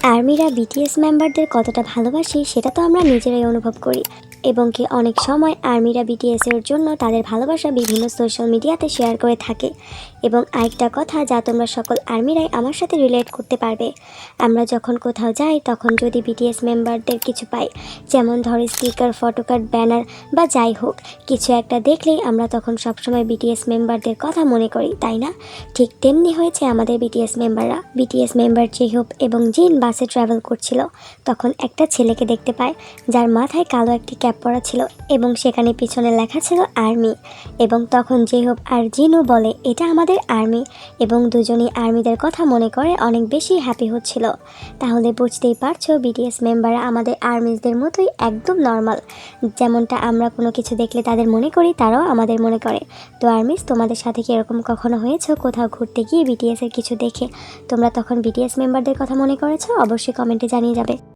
আর্মিরা BTS মেম্বারদের কতটা ভালোবাসে সেটা তো আমরা নিজেরাই অনুভব করি এবং কি অনেক সময় আর্মিরা বিটিএসের জন্য তাদের ভালোবাসা বিভিন্ন সোশ্যাল মিডিয়াতে শেয়ার করে থাকে। এবং আরেকটা কথা যা তোমরা সকল আর্মিরাই আমার সাথে রিলেট করতে পারবে, আমরা যখন কোথাও যাই তখন যদি বিটিএস মেম্বারদের কিছু পাই, যেমন ধরো স্টিকার, ফটোকার্ড, ব্যানার বা যাই হোক কিছু একটা দেখলেই আমরা তখন সবসময় বিটিএস মেম্বারদের কথা মনে করি, তাই না? ঠিক তেমনি হয়েছে আমাদের বিটিএস মেম্বাররা। বিটিএস মেম্বার জিহোপ এবং জিন বাসে ট্রাভেল করছিল, তখন একটা ছেলেকে দেখতে পায় যার মাথায় কালো একটি ক্যাপ পরা ছিল এবং সেখানে পিছনে লেখা ছিল আর্মি। এবং তখন জিহোপ আর জিনও বলে এটা আমাদের আর্মি, এবং দুজনই আর্মিদের কথা মনে করে অনেক বেশি হ্যাপি হচ্ছিল। তাহলে বুঝতেই পারছো বিটিএস মেম্বাররা আমাদের আর্মিজদের মতোই একদম নর্মাল। যেমনটা আমরা কোনো কিছু দেখলে তাদের মনে করি, তারাও আমাদের মনে করে। তো আর্মিজ, তোমাদের সাথে কি এরকম কখনো হয়েছে কোথাও ঘুরতে গিয়ে বিটিএস এর কিছু দেখে তোমরা তখন বিটিএস মেম্বারদের কথা মনে করেছো? অবশ্যই কমেন্টে জানিয়ে যাবে।